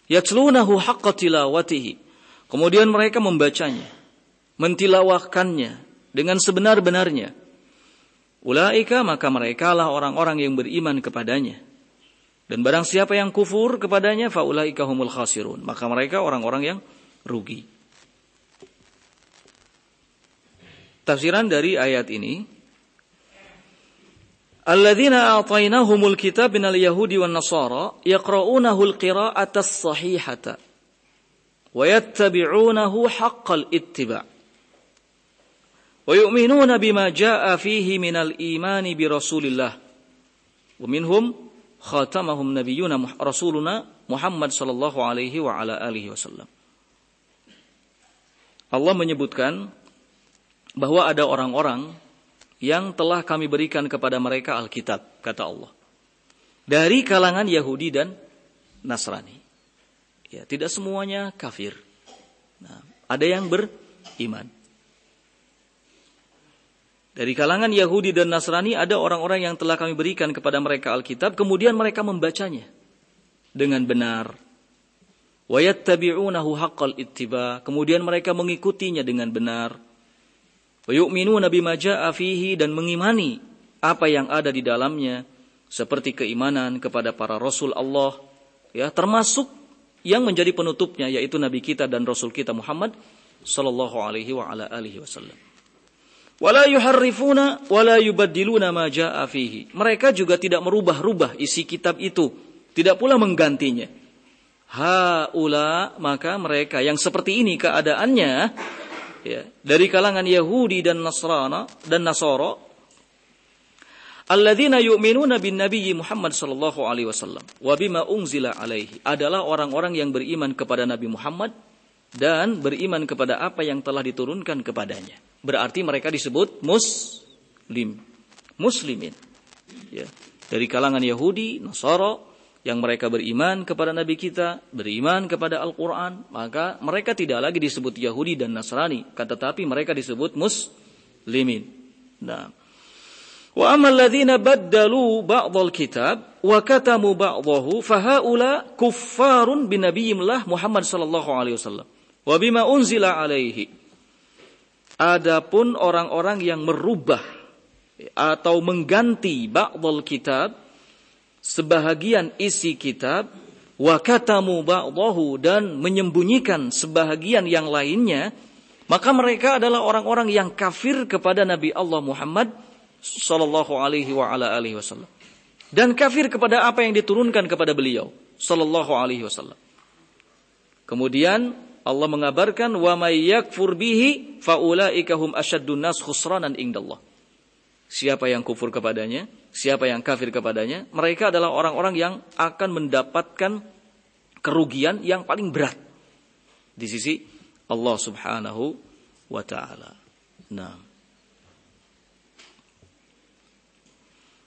Yatslunahu haqqa tilawatihi. Kemudian mereka membacanya, mentilawahkannya dengan sebenar-benarnya. Ulaika, maka mereka lah orang-orang yang beriman kepadanya. Dan barang siapa yang kufur kepadanya, fa ulaika humul khasirun. Maka mereka orang-orang yang rugi. Tafsiran dari ayat ini, alladzina a'tainahumul kitab minal yahudi wan nasara yaqra'unahu al-qira'ata as-sahihata wa yattabi'unahu haqqal ittiba' wa yu'minuna bima jaa'a fihi minal imani bi Rasulillah wa minhum khatamahum nabiyyuna rasuluna Muhammad sallallahu alaihi wa ala alihi wasallam. Allah menyebutkan bahwa ada orang-orang yang telah kami berikan kepada mereka Alkitab, kata Allah, dari kalangan Yahudi dan Nasrani. Ya, tidak semuanya kafir. Nah, ada yang beriman. Dari kalangan Yahudi dan Nasrani ada orang-orang yang telah kami berikan kepada mereka Alkitab, kemudian mereka membacanya dengan benar. Wa yattabi'unahu haqqal ittiba, kemudian mereka mengikutinya dengan benar. Wa yu'minuna bima jaa'a fihi, dan mengimani apa yang ada di dalamnya, seperti keimanan kepada para rasul Allah, ya, termasuk yang menjadi penutupnya yaitu nabi kita dan rasul kita Muhammad sallallahu alaihi wa ala alihi wasallam. Wala yuharrifuna wala yubaddiluna ma jaa'a fihi. Mereka juga tidak merubah-rubah isi kitab itu, tidak pula menggantinya. Haula, maka mereka yang seperti ini keadaannya, ya, dari kalangan Yahudi dan Nasrani dan Nasara, alladzina yu'minuna bin nabiyyi Muhammad sallallahu alaihi wasallam wa bima unzila alaihi, adalah orang-orang yang beriman kepada Nabi Muhammad dan beriman kepada apa yang telah diturunkan kepadanya. Berarti mereka disebut muslimin, ya, dari kalangan Yahudi, Nasara, yang mereka beriman kepada Nabi kita, beriman kepada Al-Quran, maka mereka tidak lagi disebut Yahudi dan Nasrani, tetapi mereka disebut muslimin. Nah, wa ammal ladzina baddalu ba'dal kitab wa katamu ba'dahu fahaula kuffarun binabiyyillah Muhammad sallallahu alaihi wasallam wa bima unzila alaihi. Adapun orang-orang yang merubah atau mengganti ba'dal kitab, sebahagian isi kitab, wa katamu ba'dahu, dan menyembunyikan sebahagian yang lainnya, maka mereka adalah orang-orang yang kafir kepada Nabi Allah Muhammad sallallahu alaihi wa ala alihi wasallam, dan kafir kepada apa yang diturunkan kepada beliau sallallahu alaihi wasallam. Kemudian Allah mengabarkan wa may yakfur bihi faulaika hum asyaddun nas khusranan indallah. Siapa yang kufur kepadanya, siapa yang kafir kepadanya, mereka adalah orang-orang yang akan mendapatkan kerugian yang paling berat di sisi Allah Subhanahu wa taala. Nah.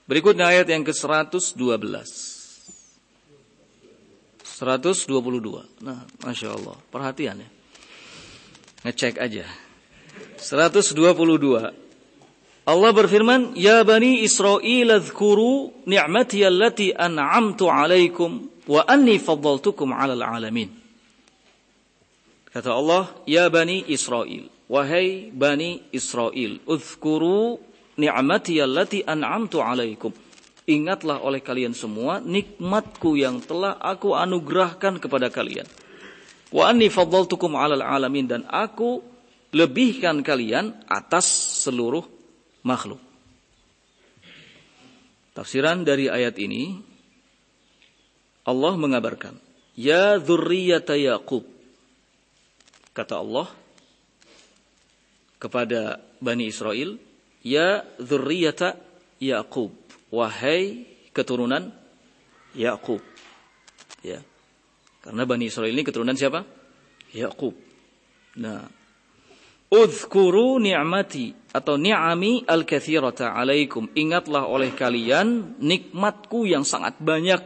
Berikutnya ayat yang ke-112. 122. Nah, Masya Allah. Perhatian ya. Ngecek aja. 122. Allah berfirman, Ya Bani Israel adhkuru ni'mati allati an'amtu alaikum wa anni faddaltukum 'alal 'alamin. Kata Allah, Ya Bani Israel, wahai Bani Israel, udhkuru ni'mati allati an'amtu alaikum. Ingatlah oleh kalian semua nikmatku yang telah aku anugerahkan kepada kalian. Wa anni faddaltukum 'alal 'alamin, dan aku lebihkan kalian atas seluruh makhluk. Tafsiran dari ayat ini, Allah mengabarkan, Ya dzurriyyata Yaqub. Kata Allah kepada Bani Israel, Ya dzurriyyata Yaqub, wahai keturunan Yaqub. Ya. Karena Bani Israel ini keturunan siapa? Yaqub. Nah, Udhkuru ni'mati atau ni'ami al-kathirata alaikum. Ingatlah oleh kalian nikmatku yang sangat banyak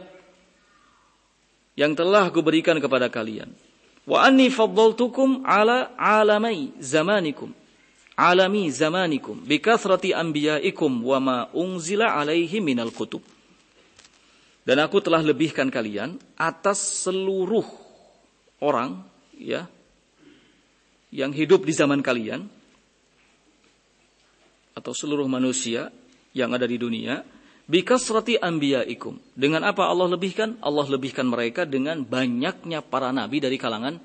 yang telah kuberikan kepada kalian. Wa anni faddaltukum ala alami zamanikum bikathrati anbiya'ikum wa ma unzila alaihi minal kutub. Dan aku telah lebihkan kalian atas seluruh orang, ya, yang hidup di zaman kalian, atau seluruh manusia yang ada di dunia, bikasrati anbiya'ikum. Dengan apa Allah lebihkan? Allah lebihkan mereka dengan banyaknya para nabi dari kalangan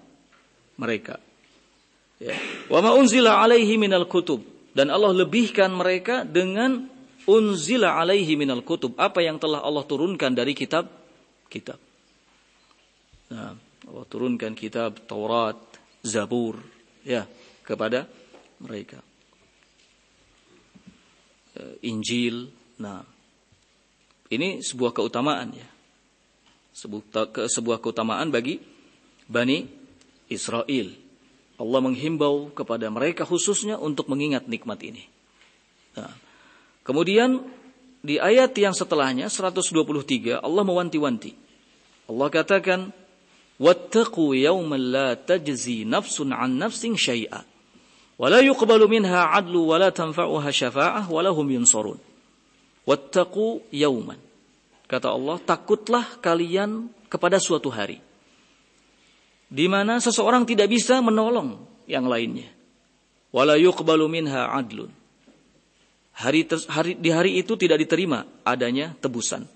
mereka. Ya. Wa ma unzila alaihi minal kutub. Dan Allah lebihkan mereka dengan unzila alaihi minal kutub. Apa yang telah Allah turunkan dari kitab. Nah, Allah turunkan kitab Taurat, Zabur, ya, kepada mereka. Injil. Nah, ini sebuah keutamaan, ya. Sebuah keutamaan bagi Bani Israel. Allah menghimbau kepada mereka khususnya untuk mengingat nikmat ini. Nah, kemudian di ayat yang setelahnya 123 Allah mewanti-wanti. Allah katakan, Wattaqu yawman la tajzi nafsun an nafsin syai'a wa la yuqbalu minha 'adlu wa la tanfa'uha syafa'ah wa lahum yunsarun. Wattaqu yawman. Kata Allah, takutlah kalian kepada suatu hari di mana seseorang tidak bisa menolong yang lainnya. Wa la yuqbalu minha 'adlun. Di hari itu tidak diterima adanya tebusan.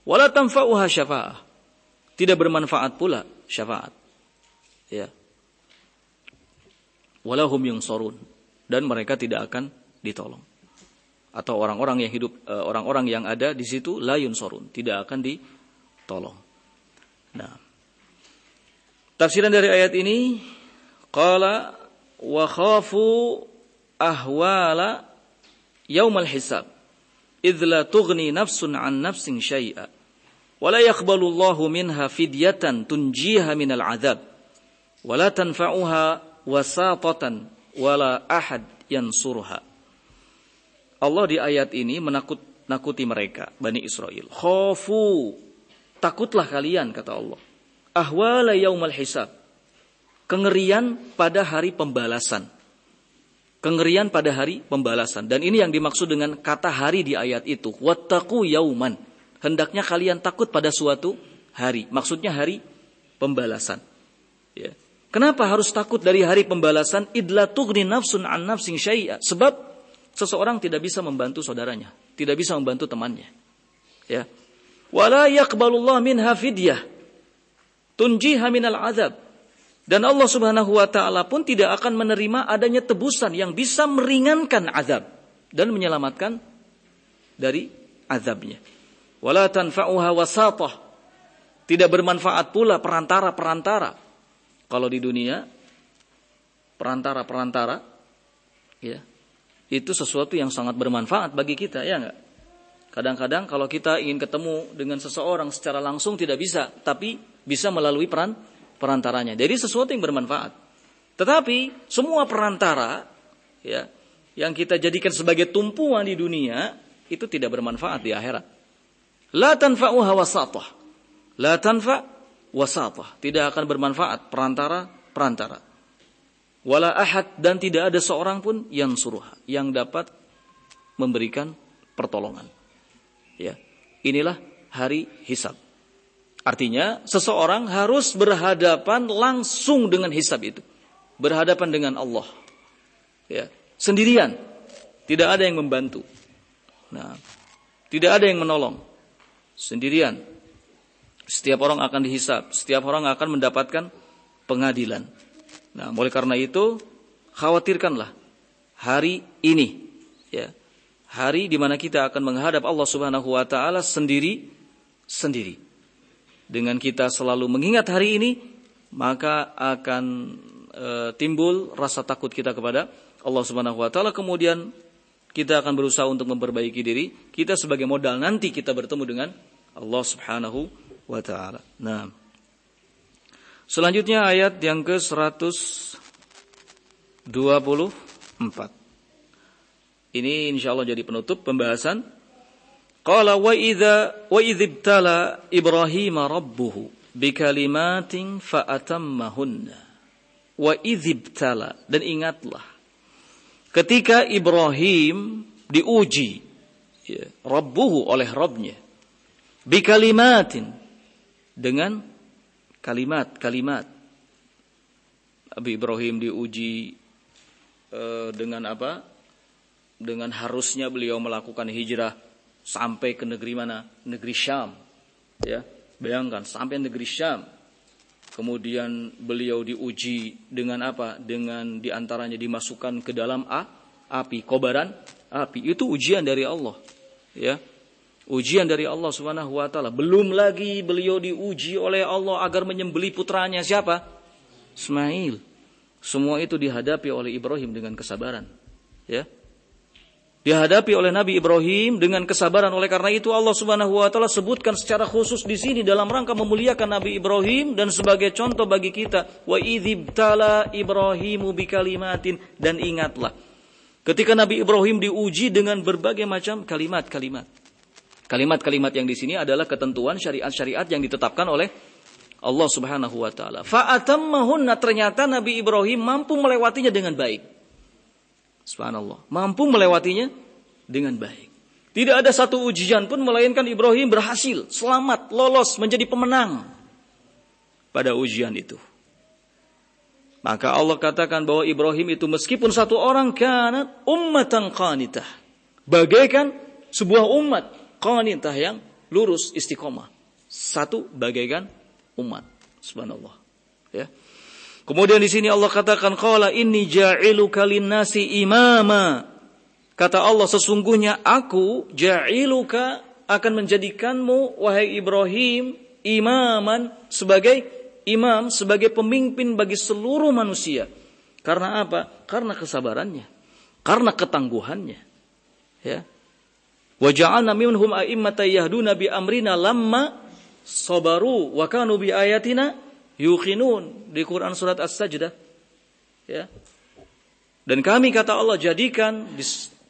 Wa la tanfa'uha syafa'ah. Tidak bermanfaat pula syafaat. Ya. Walahum yunsarun, dan mereka tidak akan ditolong. Atau orang-orang yang hidup, orang-orang yang ada di situ la yunsarun, tidak akan ditolong. Nah, tafsiran dari ayat ini, qala wa khafu ahwala yaumal hisab idz la tughni nafsun an nafsin syai'a. Wala yaqbalu Allahu minha fidyatan tunjiha minal azab wala tanfa'uha wasatatan wala ahad yansurha. Allah di ayat ini menakuti mereka, Bani Israel. Khafu, takutlah kalian, kata Allah. Ahwala yaumal hisab, kengerian pada hari pembalasan. Kengerian pada hari pembalasan. Dan ini yang dimaksud dengan kata hari di ayat itu. Wattaqu yauman. Hendaknya kalian takut pada suatu hari. Maksudnya hari pembalasan. Ya. Kenapa harus takut dari hari pembalasan? Idla tughni nafsun an nafsin syai'a. Sebab seseorang tidak bisa membantu saudaranya, tidak bisa membantu temannya. Ya. Wala yaqbalullah minha fidyah. tunjiha minal azab. Dan Allah Subhanahu wa taala pun tidak akan menerima adanya tebusan yang bisa meringankan azab dan menyelamatkan dari azabnya. Wala tanfa'uha wasatah. Tidak bermanfaat pula perantara-perantara. Kalau di dunia perantara-perantara ya, itu sesuatu yang sangat bermanfaat bagi kita, ya enggak? Kadang-kadang kalau kita ingin ketemu dengan seseorang secara langsung tidak bisa, tapi bisa melalui perantaranya. Jadi sesuatu yang bermanfaat. Tetapi semua perantara ya, yang kita jadikan sebagai tumpuan di dunia itu tidak bermanfaat di akhirat. La tanfa'uha wasatah. La tanfa' wasatah. Tidak akan bermanfaat perantara. Wala ahad, dan tidak ada seorang pun yang suruha, yang dapat memberikan pertolongan. Ya, inilah hari hisab. Artinya seseorang harus berhadapan langsung dengan hisab itu, berhadapan dengan Allah. Ya, sendirian, tidak ada yang membantu. Nah, tidak ada yang menolong, sendirian. Setiap orang akan dihisab, setiap orang akan mendapatkan pengadilan. Nah, oleh karena itu khawatirkanlah hari ini, ya. Hari di mana kita akan menghadap Allah Subhanahu wa taala sendiri. Dengan kita selalu mengingat hari ini, maka akan timbul rasa takut kita kepada Allah Subhanahu wa taala. Kemudian kita akan berusaha untuk memperbaiki diri kita sebagai modal nanti kita bertemu dengan Allah Subhanahu wa taala. Nah, selanjutnya ayat yang ke-124. Ini insyaallah jadi penutup pembahasan. Qala wa idzibtala Ibrahim rabbuhu bikalimatin fa'atammahunna. Wa idzibtala, dan ingatlah ketika Ibrahim diuji ya, rabbuhu oleh Rabbnya, bikalimatin, dengan kalimat. Nabi Ibrahim diuji dengan apa? Dengan harusnya beliau melakukan hijrah sampai ke negeri mana? Negeri Syam. Ya, bayangkan sampai negeri Syam. Kemudian beliau diuji dengan apa? Dengan diantaranya dimasukkan ke dalam api, kobaran api. Itu ujian dari Allah. Ya, ujian dari Allah Subhanahu wa taala. Belum lagi beliau diuji oleh Allah agar menyembelih putranya siapa? Ismail. Semua itu dihadapi oleh Ibrahim dengan kesabaran. Ya. Dihadapi oleh Nabi Ibrahim dengan kesabaran. Oleh karena itu Allah Subhanahu wa taala sebutkan secara khusus di sini dalam rangka memuliakan Nabi Ibrahim dan sebagai contoh bagi kita, wa idzibtala Ibrahimu bikalimatin, dan ingatlah ketika Nabi Ibrahim diuji dengan berbagai macam kalimat-kalimat. Kalimat-kalimat yang di sini adalah ketentuan syariat-syariat yang ditetapkan oleh Allah Subhanahu wa taala. Fa atammahunna, ternyata Nabi Ibrahim mampu melewatinya dengan baik. Subhanallah, mampu melewatinya dengan baik. Tidak ada satu ujian pun melainkan Ibrahim berhasil, selamat, lolos, menjadi pemenang pada ujian itu. Maka Allah katakan bahwa Ibrahim itu meskipun satu orang, kanat ummatan qanitah, bagaikan sebuah umat qanitah yang lurus istiqomah. Satu bagaikan umat. Subhanallah. Ya. Kemudian di sini Allah katakan, qala inni ja'iluka lin-nasi imama. Kata Allah, sesungguhnya aku ja'iluka akan menjadikanmu wahai Ibrahim imaman, sebagai imam, sebagai pemimpin bagi seluruh manusia. Karena apa? Karena kesabarannya, karena ketangguhannya. Ya. Wa ja'alna minhum a'immatan yahduna bi amrina lamma sabaru wa kanu bi ayatina yuqinun, di Quran surat As-Sajdah. Ya. Dan kami, kata Allah, jadikan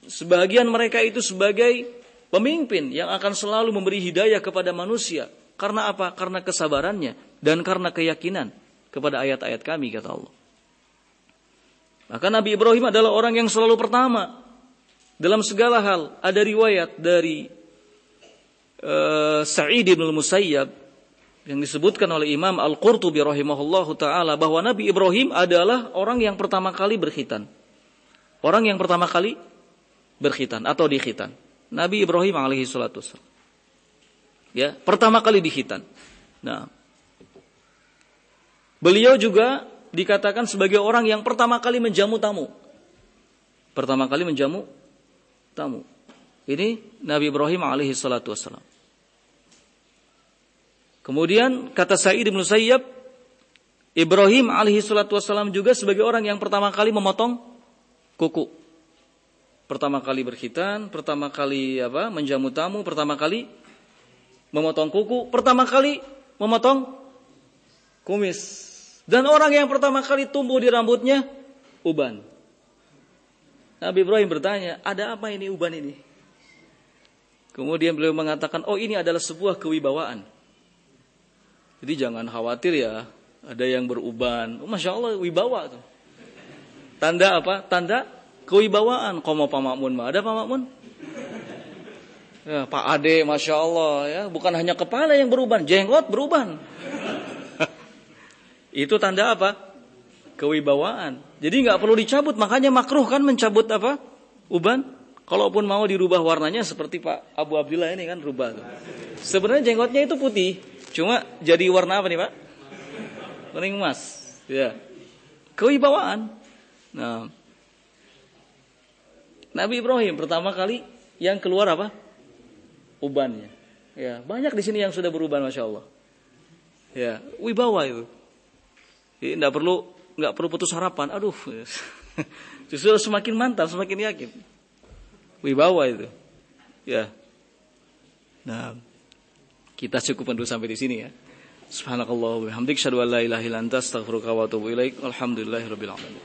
sebagian mereka itu sebagai pemimpin yang akan selalu memberi hidayah kepada manusia. Karena apa? Karena kesabarannya dan karena keyakinan kepada ayat-ayat kami, kata Allah. Maka Nabi Ibrahim adalah orang yang selalu pertama dalam segala hal. Ada riwayat dari Sa'id bin Musayyab yang disebutkan oleh Imam Al-Qurtubi rahimahullahu ta'ala, bahwa Nabi Ibrahim adalah orang yang pertama kali berkhitan. Orang yang pertama kali berkhitan atau dikhitan. Nabi Ibrahim alaihi salatu wassalam. Ya, pertama kali dikhitan. Nah, Beliau juga dikatakan sebagai orang yang pertama kali menjamu tamu. Pertama kali menjamu tamu. Ini Nabi Ibrahim alaihi salatu wassalam. Kemudian kata Sa'id bin Musayyab, Ibrahim alaihi salatu wassalam juga sebagai orang yang pertama kali memotong kuku. Pertama kali berkhitan, pertama kali menjamu tamu, pertama kali memotong kuku, pertama kali memotong kumis. Dan orang yang pertama kali tumbuh di rambutnya uban. Nabi Ibrahim bertanya, ada apa ini uban ini? Kemudian beliau mengatakan, oh ini adalah sebuah kewibawaan. Jadi jangan khawatir ya, ada yang beruban. Oh, Masya Allah, wibawa tuh. Tanda apa? Tanda kewibawaan. Komo Pak Makmun, ada Pak Makmun? Ya, Pak Ade, Masya Allah ya, bukan hanya kepala yang beruban, jenggot beruban. Itu tanda apa? Kewibawaan. Jadi nggak perlu dicabut, makanya makruh kan mencabut apa? Uban. Kalaupun mau dirubah warnanya seperti Pak Abu Abdillah ini kan rubah tuh. Sebenarnya jenggotnya itu putih. Cuma jadi warna apa nih Pak? Warna emas. Ya. Kewibawaan. Nah, Nabi Ibrahim pertama kali yang keluar apa? Ubannya. Ya, banyak di sini yang sudah beruban, Masya Allah. Ya, wibawa itu. Jadi nggak perlu putus harapan. Aduh, justru semakin mantap, semakin yakin. Wibawa itu. Ya. Nah, kita cukupkan dulu sampai di sini ya. Subhanakallah wa bihamdik, asyhadu an la ilaha illa anta, astaghfiruka wa atubu ilaik. Alhamdulillahirabbil alamin.